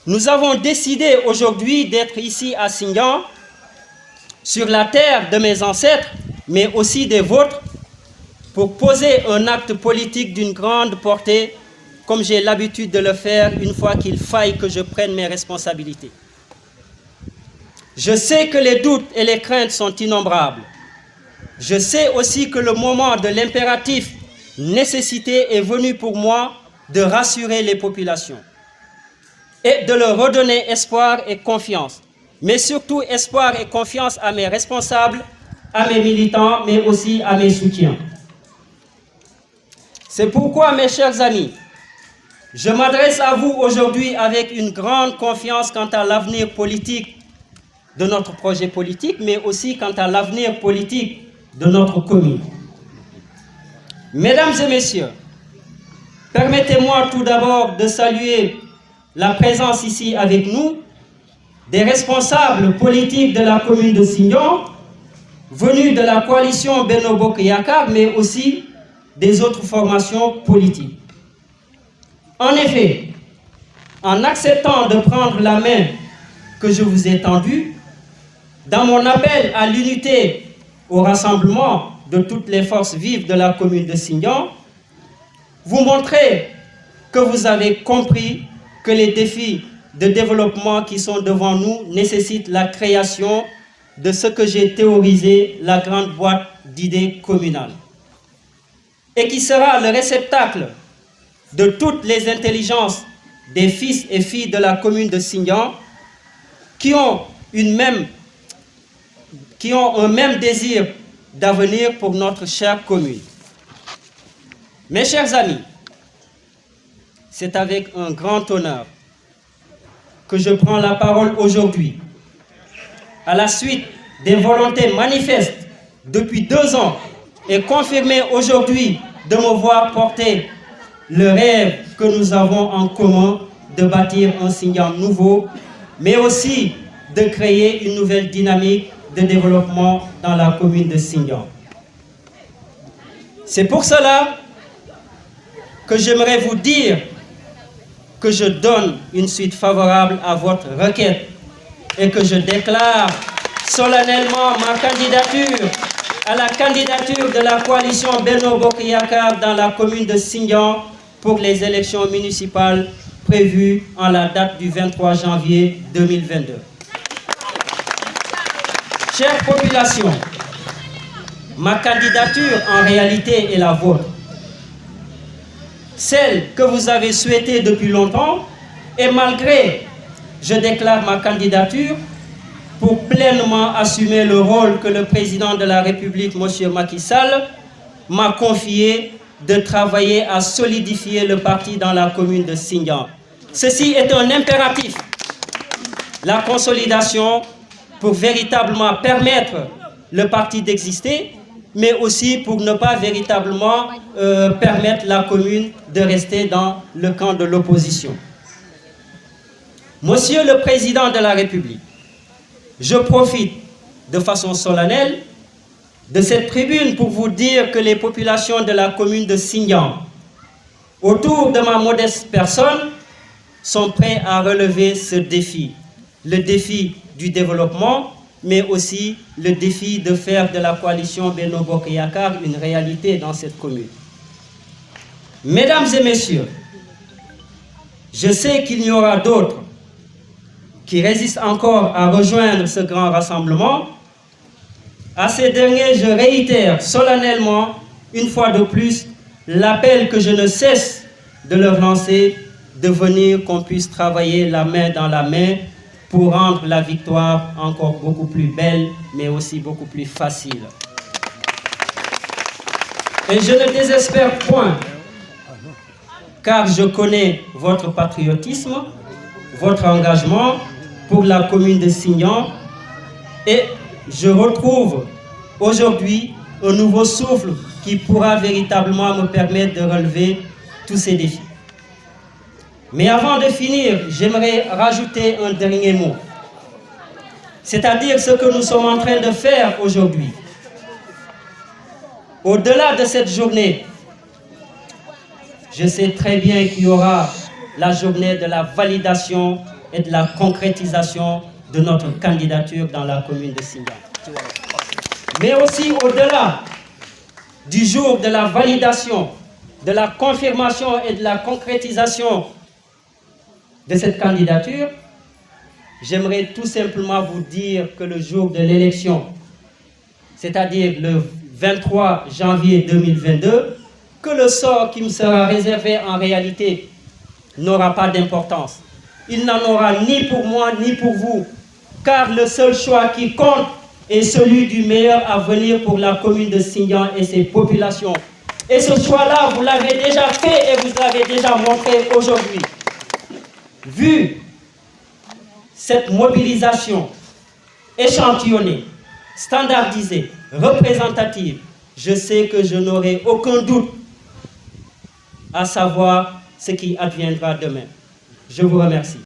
Nous avons décidé aujourd'hui d'être ici à Sindian, sur la terre de mes ancêtres, mais aussi des vôtres, pour poser un acte politique d'une grande portée, comme j'ai l'habitude de le faire une fois qu'il faille que je prenne mes responsabilités. Je sais que les doutes et les craintes sont innombrables. Je sais aussi que le moment de l'impératif nécessité est venu pour moi de rassurer les populations et de leur redonner espoir et confiance. Mais surtout espoir et confiance à mes responsables, à mes militants, mais aussi à mes soutiens. C'est pourquoi, mes chers amis, je m'adresse à vous aujourd'hui avec une grande confiance quant à l'avenir politique de notre projet politique, mais aussi quant à l'avenir politique de notre commune. Mesdames et messieurs, permettez-moi tout d'abord de saluer la présence ici avec nous des responsables politiques de la commune de Sindian, venus de la coalition Benno Bokk Yakaar, mais aussi des autres formations politiques. En effet, en acceptant de prendre la main que je vous ai tendue, dans mon appel à l'unité, au rassemblement de toutes les forces vives de la commune de Sindian, vous montrez que vous avez compris que les défis de développement qui sont devant nous nécessitent la création de ce que j'ai théorisé la grande boîte d'idées communales, et qui sera le réceptacle de toutes les intelligences des fils et filles de la commune de Sindian qui ont un même désir d'avenir pour notre chère commune. Mes chers amis, c'est avec un grand honneur que je prends la parole aujourd'hui, à la suite des volontés manifestes depuis 2 ans et confirmées aujourd'hui de me voir porter le rêve que nous avons en commun de bâtir un Sindian nouveau, mais aussi de créer une nouvelle dynamique de développement dans la commune de Sindian. C'est pour cela que j'aimerais vous dire que je donne une suite favorable à votre requête et que je déclare solennellement ma candidature à la candidature de la coalition Benno Bokk Yakaar dans la commune de Sindian pour les élections municipales prévues en la date du 23 janvier 2022. Chère population, ma candidature en réalité est la vôtre. Celle que vous avez souhaitée depuis longtemps, et malgré, je déclare ma candidature pour pleinement assumer le rôle que le président de la République, M. Macky Sall, m'a confié de travailler à solidifier le parti dans la commune de Sindian. Ceci est un impératif. La consolidation pour véritablement permettre le parti d'exister, mais aussi pour ne pas véritablement permettre la commune de rester dans le camp de l'opposition. Monsieur le Président de la République, je profite de façon solennelle de cette tribune pour vous dire que les populations de la commune de Sindian, autour de ma modeste personne, sont prêts à relever ce défi, le défi du développement, mais aussi le défi de faire de la coalition Benno Bokk Yakaar une réalité dans cette commune. Mesdames et messieurs, je sais qu'il y aura d'autres qui résistent encore à rejoindre ce grand rassemblement. À ces derniers, je réitère solennellement, une fois de plus, l'appel que je ne cesse de leur lancer, de venir qu'on puisse travailler la main dans la main pour rendre la victoire encore beaucoup plus belle, mais aussi beaucoup plus facile. Et je ne désespère point, car je connais votre patriotisme, votre engagement pour la commune de Sindian, et je retrouve aujourd'hui un nouveau souffle qui pourra véritablement me permettre de relever tous ces défis. Mais avant de finir, j'aimerais rajouter un dernier mot, c'est-à-dire ce que nous sommes en train de faire aujourd'hui. Au-delà de cette journée, je sais très bien qu'il y aura la journée de la validation et de la concrétisation de notre candidature dans la commune de Sindian. Mais aussi au-delà du jour de la validation, de la confirmation et de la concrétisation de cette candidature, j'aimerais tout simplement vous dire que le jour de l'élection, c'est-à-dire le 23 janvier 2022, que le sort qui me sera réservé en réalité n'aura pas d'importance. Il n'en aura ni pour moi ni pour vous, car le seul choix qui compte est celui du meilleur avenir pour la commune de Sindian et ses populations. Et ce choix-là, vous l'avez déjà fait et vous l'avez déjà montré aujourd'hui. Vu cette mobilisation échantillonnée, standardisée, représentative, je sais que je n'aurai aucun doute à savoir ce qui adviendra demain. Je vous remercie.